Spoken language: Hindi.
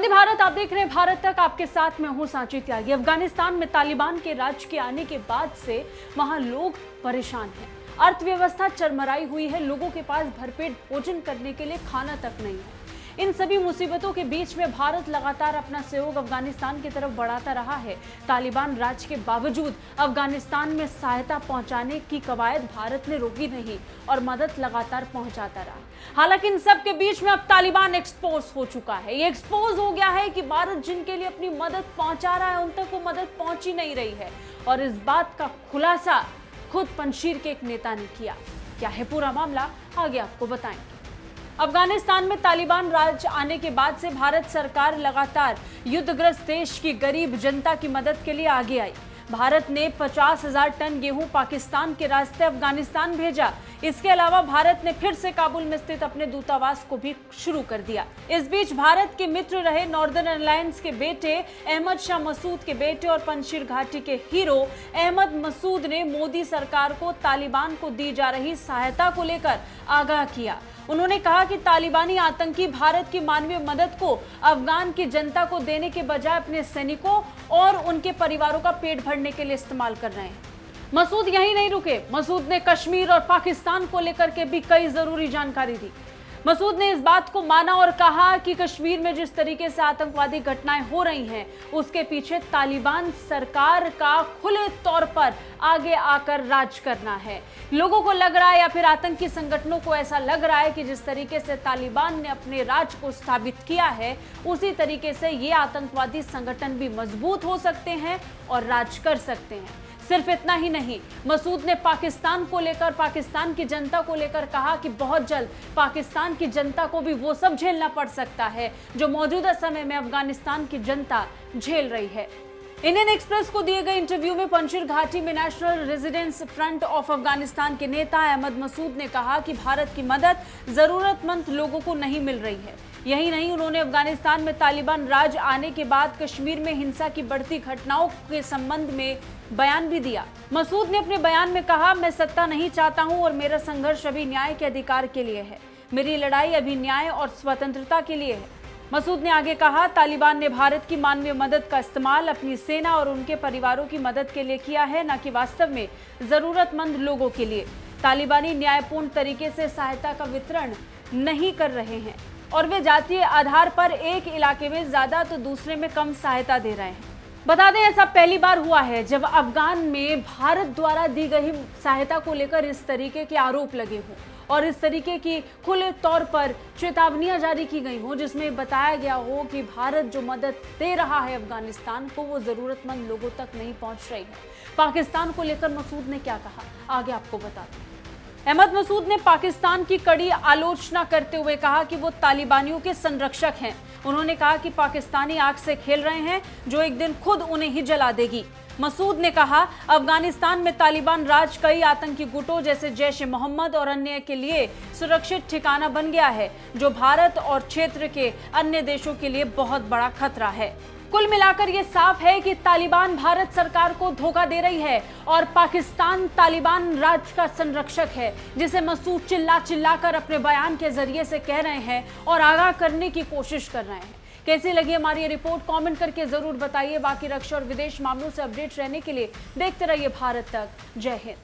वंदे भारत, आप देख रहे हैं भारत तक। आपके साथ मैं हूं सांची त्यागी। अफगानिस्तान में तालिबान के राज के आने के बाद से वहां लोग परेशान हैं। अर्थव्यवस्था चरमराई हुई है। लोगों के पास भरपेट भोजन करने के लिए खाना तक नहीं है। इन सभी मुसीबतों के बीच में भारत लगातार अपना सहयोग अफगानिस्तान की तरफ बढ़ाता रहा है। तालिबान राज के बावजूद अफगानिस्तान में सहायता पहुंचाने की कवायद भारत ने रोकी नहीं और मदद लगातार पहुंचाता रहा। हालांकि इन सब के बीच में अब तालिबान एक्सपोज हो चुका है। ये एक्सपोज हो गया है कि भारत जिनके लिए अपनी मदद पहुंचा रहा है उन तक वो मदद पहुंच ही नहीं रही है। और इस बात का खुलासा खुद पंजशीर के एक नेता ने किया। क्या है पूरा मामला, आगे आपको बताएंगे। अफगानिस्तान में तालिबान राज आने के बाद से भारत सरकार लगातार युद्धग्रस्त देश की गरीब जनता की मदद के लिए आगे आई। भारत ने 50,000 टन गेहूं पाकिस्तान के रास्ते अफगानिस्तान भेजा। इसके अलावा भारत ने फिर से काबुल में स्थित अपने दूतावास को भी शुरू कर दिया। इस बीच भारत के मित्र रहे नॉर्दर्न अलायंस के बेटे अहमद शाह मसूद के बेटे और पंजशीर घाटी के हीरो अहमद मसूद ने मोदी सरकार को तालिबान को दी जा रही सहायता को लेकर आगाह किया। उन्होंने कहा कि तालिबानी आतंकी भारत की मानवीय मदद को अफगान की जनता को देने के बजाय अपने सैनिकों और उनके परिवारों का पेट भरने के लिए इस्तेमाल कर रहे हैं। मसूद यहीं नहीं रुके। मसूद ने कश्मीर और पाकिस्तान को लेकर के भी कई जरूरी जानकारी दी। मसूद ने इस बात को माना और कहा कि कश्मीर में जिस तरीके से आतंकवादी घटनाएं हो रही हैं उसके पीछे तालिबान सरकार का खुले तौर पर आगे आकर राज करना है। लोगों को लग रहा है या फिर आतंकी संगठनों को ऐसा लग रहा है कि जिस तरीके से तालिबान ने अपने राज को स्थापित किया है उसी तरीके से ये आतंकवादी संगठन भी मजबूत हो सकते हैं और राज कर सकते हैं। सिर्फ इतना ही नहीं, मसूद ने पाकिस्तान को लेकर, पाकिस्तान की जनता को लेकर कहा कि बहुत जल्द पाकिस्तान की जनता को भी वो सब झेलना पड़ सकता है जो मौजूदा समय में अफगानिस्तान की जनता झेल रही है। इंडियन एक्सप्रेस को दिए गए इंटरव्यू में पंजशीर घाटी में national residence front of Afghanistan के नेता अहमद मसूद ने कहा कि भारत की मदद जरूरतमंद लोगों को नहीं मिल रही है। यही नहीं, उन्होंने अफगानिस्तान में तालिबान राज आने के बाद कश्मीर में हिंसा की बढ़ती घटनाओं के संबंध में बयान भी दिया। मसूद ने अपने बयान में कहा, मैं सत्ता नहीं चाहता हूं और मेरा संघर्ष अभी न्याय के अधिकार के लिए है। मेरी लड़ाई अभी न्याय और स्वतंत्रता के लिए है। मसूद ने आगे कहा, तालिबान ने भारत की मानवीय मदद का इस्तेमाल अपनी सेना और उनके परिवारों की मदद के लिए किया है, न कि वास्तव में जरूरतमंद लोगों के लिए। तालिबानी न्यायपूर्ण तरीके से सहायता का वितरण नहीं कर रहे हैं और वे जातीय आधार पर एक इलाके में ज्यादा तो दूसरे में कम सहायता दे रहे हैं। बता दें, ऐसा पहली बार हुआ है जब अफगान में भारत द्वारा दी गई सहायता को लेकर इस तरीके के आरोप लगे हों और इस तरीके की खुले तौर पर चेतावनियां जारी की गई हों जिसमें बताया गया हो कि भारत जो मदद दे रहा है अफगानिस्तान को वो जरूरतमंद लोगों तक नहीं पहुंच रही है। पाकिस्तान को लेकर मसूद ने क्या कहा, आगे आपको बताते हैं। अहमद मसूद ने पाकिस्तान की कड़ी आलोचना करते हुए कहा कि वो तालिबानियों के संरक्षक हैं। उन्होंने कहा कि पाकिस्तानी आग से खेल रहे हैं जो एक दिन खुद उन्हें ही जला देगी। मसूद ने कहा, अफगानिस्तान में तालिबान राज कई आतंकी गुटों जैसे जैश ए मोहम्मद और अन्य के लिए सुरक्षित ठिकाना बन गया है जो भारत और क्षेत्र के अन्य देशों के लिए बहुत बड़ा खतरा है। कुल मिलाकर ये साफ है कि तालिबान भारत सरकार को धोखा दे रही है और पाकिस्तान तालिबान राज का संरक्षक है, जिसे मसूद चिल्ला चिल्लाकर अपने बयान के जरिए से कह रहे हैं और आगाह करने की कोशिश कर रहे हैं। कैसी लगी हमारी ये रिपोर्ट, कमेंट करके जरूर बताइए। बाकी रक्षा और विदेश मामलों से अपडेट रहने के लिए देखते रहिए भारत तक। जय हिंद।